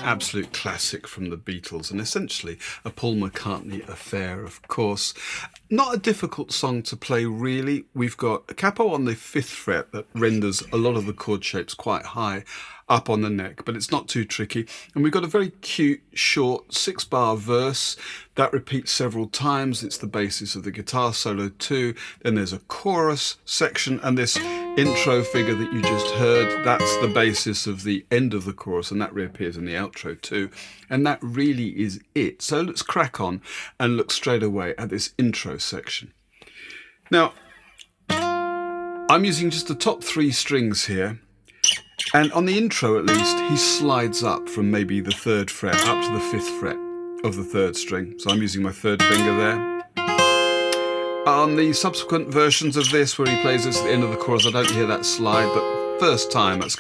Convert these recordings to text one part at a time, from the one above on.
absolute classic from the Beatles and essentially a Paul McCartney affair, of course. Not a difficult song to play, really. We've got a capo on the 5th fret that renders a lot of the chord shapes quite high up on the neck, but it's not too tricky. And we've got a very cute, short 6-bar verse that repeats several times. It's the basis of the guitar solo too. Then there's a chorus section, and this intro figure that you just heard, that's the basis of the end of the chorus, and that reappears in the outro too. And that really is it. So let's crack on and look straight away at this intro section. Now, I'm using just the top 3 strings here. And on the intro, at least, he slides up from maybe the 3rd fret up to the 5th fret of the 3rd string. So I'm using my 3rd finger there. On the subsequent versions of this, where he plays this at the end of the chorus, I don't hear that slide, but first time, that's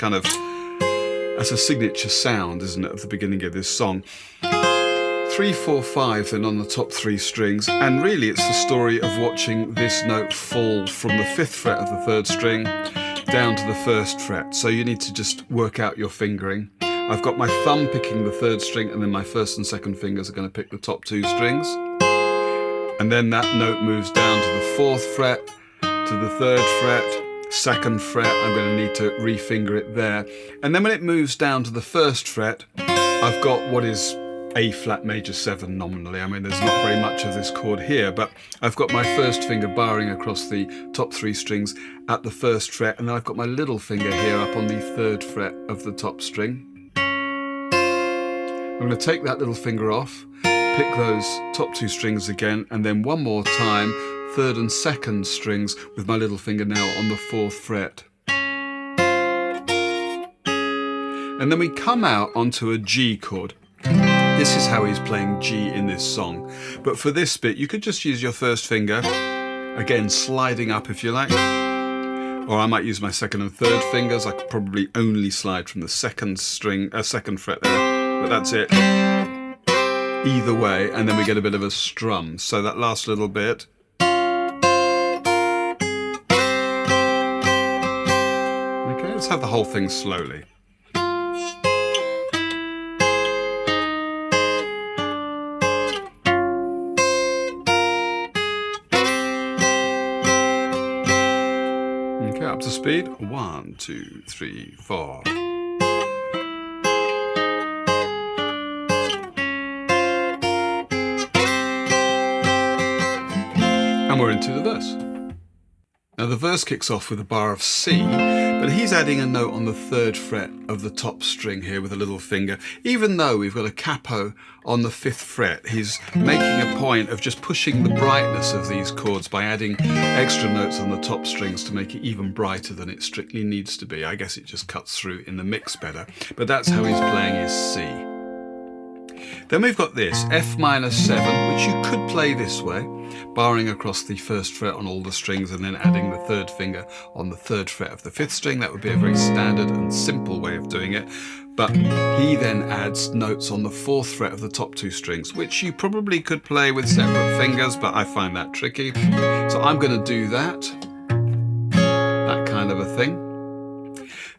a signature sound, isn't it, of the beginning of this song. 3, 4, 5 then on the top 3 strings, and really it's the story of watching this note fall from the 5th fret of the 3rd string down to the 1st fret. So you need to just work out your fingering. I've got my thumb picking the 3rd string, and then my 1st and 2nd fingers are going to pick the top 2 strings. And then that note moves down to the 4th fret, to the 3rd fret, 2nd fret. I'm going to need to refinger it there. And then when it moves down to the 1st fret, I've got what is A flat major 7 nominally. I mean, there's not very much of this chord here, but I've got my 1st finger barring across the top 3 strings at the 1st fret, and then I've got my little finger here up on the 3rd fret of the top string. I'm going to take that little finger off, pick those top 2 strings again, and then one more time, 3rd and 2nd strings with my little finger now on the 4th fret. And then we come out onto a G chord. This is how he's playing G in this song. But for this bit, you could just use your 1st finger, again sliding up if you like. Or I might use my 2nd and 3rd fingers. I could probably only slide from the 2nd fret there, but that's it. Either way, and then we get a bit of a strum. So that last little bit. Okay, let's have the whole thing slowly. Okay, up to speed. 1, 2, 3, 4. And we're into the verse. Now the verse kicks off with a bar of C, but he's adding a note on the 3rd fret of the top string here with a little finger. Even though we've got a capo on the 5th fret, he's making a point of just pushing the brightness of these chords by adding extra notes on the top strings to make it even brighter than it strictly needs to be. I guess it just cuts through in the mix better, but that's how he's playing his C. Then we've got this, F minor 7, which you could play this way, barring across the 1st fret on all the strings and then adding the 3rd finger on the 3rd fret of the 5th string. That would be a very standard and simple way of doing it. But he then adds notes on the 4th fret of the top 2 strings, which you probably could play with separate fingers, but I find that tricky. So I'm going to do that kind of a thing.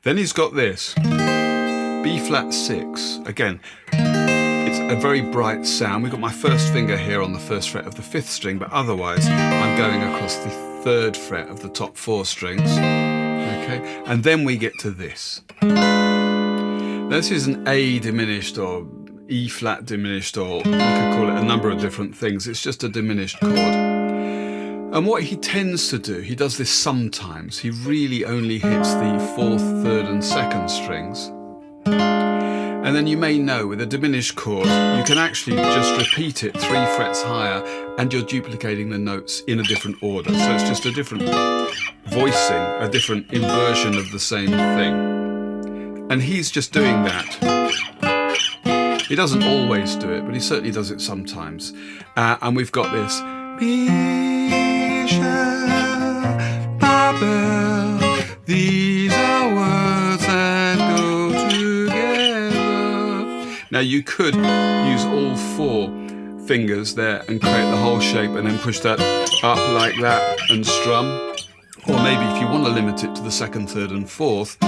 Then he's got this, B flat 6, again. It's a very bright sound. We've got my 1st finger here on the 1st fret of the 5th string, but otherwise I'm going across the 3rd fret of the top 4 strings. Okay, and then we get to this. Now this is an A diminished or E flat diminished, or you could call it a number of different things. It's just a diminished chord. And what he tends to do, he does this sometimes, he really only hits the 4th, 3rd and 2nd strings. And then you may know with a diminished chord, you can actually just repeat it 3 frets higher and you're duplicating the notes in a different order. So it's just a different voicing, a different inversion of the same thing. And he's just doing that. He doesn't always do it, but he certainly does it sometimes. And we've got this. These are words that go together. Now you could use all 4 fingers there and create the whole shape and then push that up like that and strum. Or maybe if you want to limit it to the 2nd, 3rd and 4th,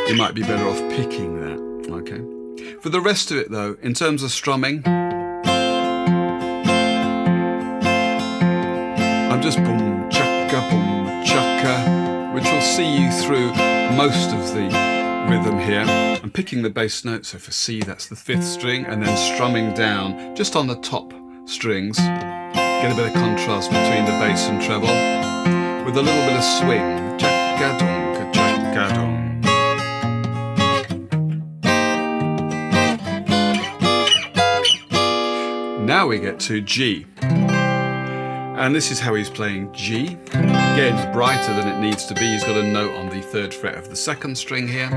you might be better off picking that, okay? For the rest of it though, in terms of strumming, I'm just boom chaka, which will see you through most of the rhythm here. I'm picking the bass note, so for C that's the 5th string, and then strumming down just on the top strings. Get a bit of contrast between the bass and treble with a little bit of swing. Chaka-donka, chaka-donka. Now we get to G. And this is how he's playing G. Again, brighter than it needs to be. He's got a note on the 3rd fret of the 2nd string here.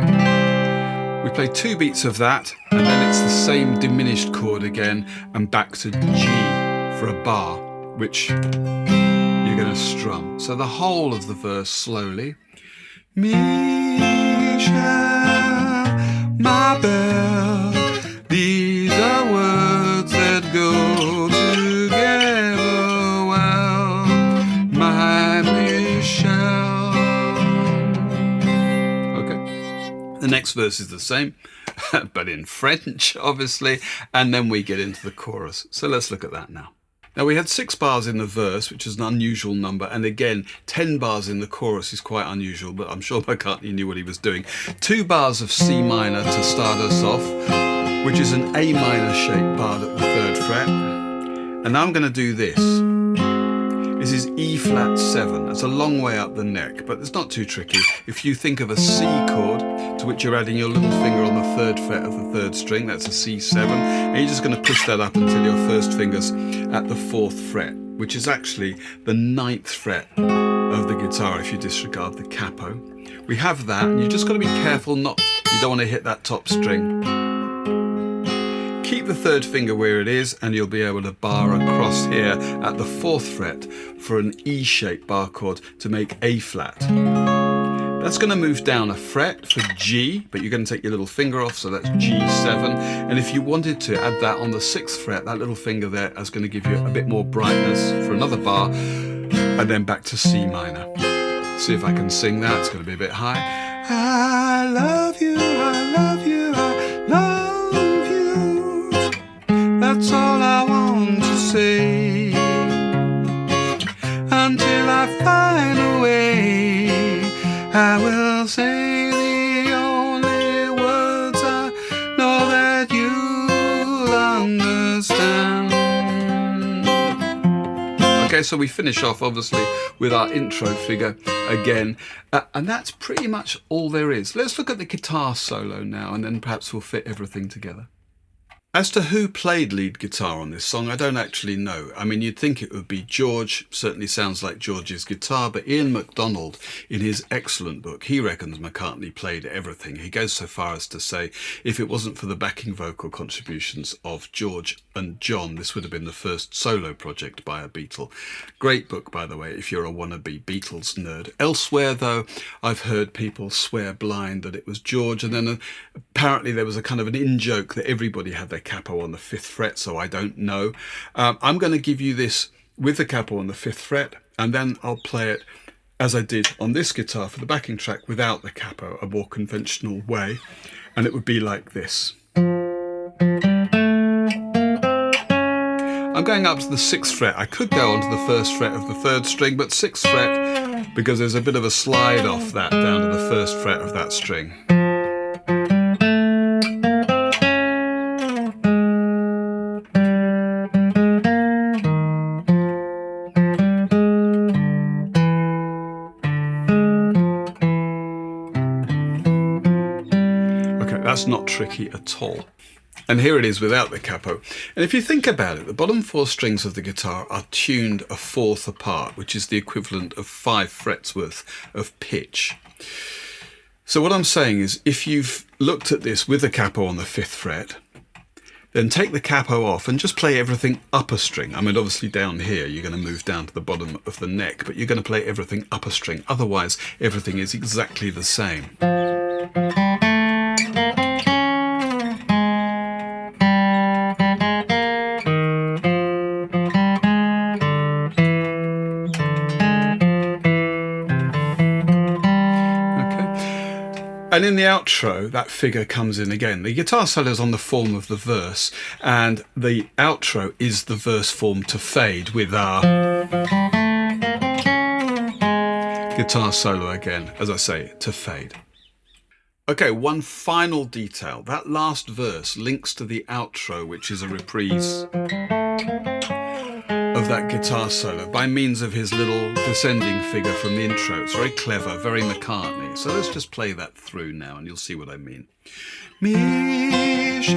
We play 2 beats of that, and then it's the same diminished chord again, and back to G for a bar, which you're going to strum. So the whole of the verse slowly. Michelle, my belle, these are words that go together well, my Michelle. Okay. The next verse is the same, but in French, obviously, and then we get into the chorus. So let's look at that now. Now we had 6 bars in the verse, which is an unusual number, and again 10 bars in the chorus is quite unusual, but I'm sure McCartney knew what he was doing. 2 bars of C minor to start us off, which is an A minor shaped bar at the 3rd fret. And now I'm going to do this. This is E flat 7. That's a long way up the neck, but it's not too tricky. If you think of a C chord to which you're adding your little finger on the 3rd fret of the 3rd string, that's a C7, and you're just going to push that up until your first finger's at the 4th fret, which is actually the 9th fret of the guitar if you disregard the capo. We have that, and you've just got to be careful you don't want to hit that top string. Keep the 3rd finger where it is, and you'll be able to bar across here at the 4th fret for an E-shaped bar chord to make A flat. That's going to move down a fret for G, but you're going to take your little finger off, so that's G7. And if you wanted to add that on the 6th fret, that little finger there is going to give you a bit more brightness for another bar, and then back to C minor. See if I can sing that. It's going to be a bit high. I love you, I love you, I love you. That's all I want to say, until I find a way. I will say the only words I know that you'll understand. Okay, so we finish off obviously with our intro figure again, and that's pretty much all there is. Let's look at the guitar solo now, and then perhaps we'll fit everything together. As to who played lead guitar on this song, I don't actually know. I mean, you'd think it would be George. Certainly sounds like George's guitar, but Ian MacDonald, in his excellent book, he reckons McCartney played everything. He goes so far as to say, if it wasn't for the backing vocal contributions of George and John, this would have been the first solo project by a Beatle. Great book, by the way, if you're a wannabe Beatles nerd. Elsewhere, though, I've heard people swear blind that it was George, and then apparently there was a kind of an in-joke that everybody had their capo on the 5th fret, so I don't know. I'm going to give you this with the capo on the 5th fret, and then I'll play it as I did on this guitar for the backing track without the capo, a more conventional way, and it would be like this. I'm going up to the 6th fret. I could go onto the 1st fret of the 3rd string, but 6th fret, because there's a bit of a slide off that down to the 1st fret of that string. That's not tricky at all. And here it is without the capo. And if you think about it, the bottom 4 strings of the guitar are tuned a 4th apart, which is the equivalent of 5 frets worth of pitch. So what I'm saying is, if you've looked at this with the capo on the 5th fret, then take the capo off and just play everything up a string. I mean, obviously down here, you're going to move down to the bottom of the neck, but you're going to play everything up a string. Otherwise, everything is exactly the same. And in the outro, that figure comes in again. The guitar solo is on the form of the verse, and the outro is the verse form to fade with our guitar solo again, as I say, to fade. Okay, one final detail. That last verse links to the outro, which is a reprise of that guitar solo by means of his little descending figure from the intro. It's very clever, very McCartney. So let's just play that through now and you'll see what I mean. Michel,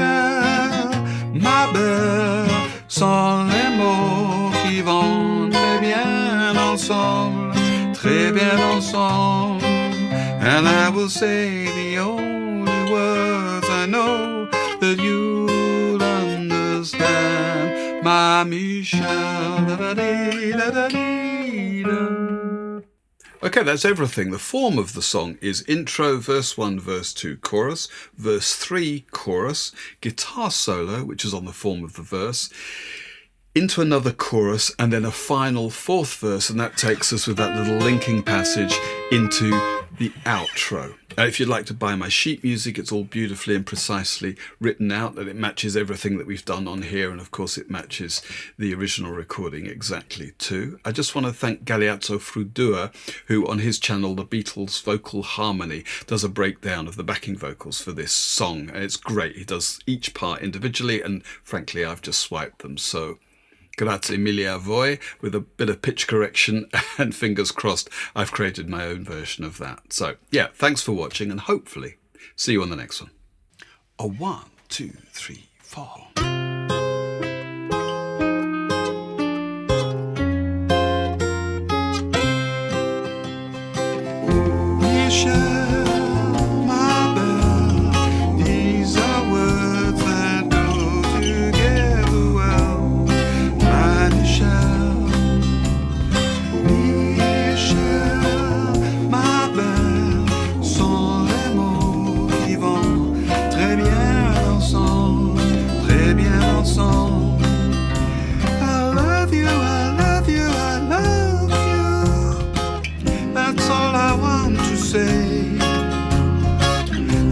ma belle, sont les mots qui vont très bien ensemble, très bien ensemble. And I will say the only words I know that you'll understand. My Michel. Okay, that's everything. The form of the song is intro, verse 1, verse 2, chorus, verse 3, chorus, guitar solo, which is on the form of the verse, into another chorus, and then a final fourth verse, and that takes us with that little linking passage into the outro. If you'd like to buy my sheet music, it's all beautifully and precisely written out, and it matches everything that we've done on here, and of course it matches the original recording exactly too. I just want to thank Galeazzo Frudua, who on his channel, The Beatles Vocal Harmony, does a breakdown of the backing vocals for this song, and it's great. He does each part individually, and frankly I've just swiped them, so grazie mille a voi. With a bit of pitch correction and fingers crossed, I've created my own version of that. So yeah, thanks for watching and hopefully see you on the next one. A 1, 2, 3, 4.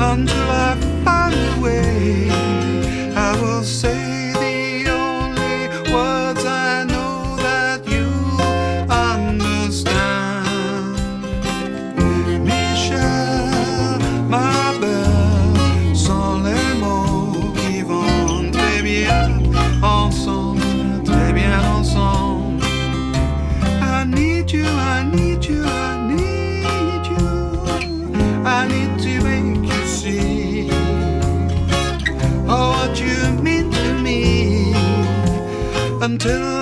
Until I find a way, I will say the only words I know that you understand. Michel, ma belle, sont les mots qui vont très bien ensemble, très bien ensemble. I need you, I need you, I need you. I need to make you see what you mean to me until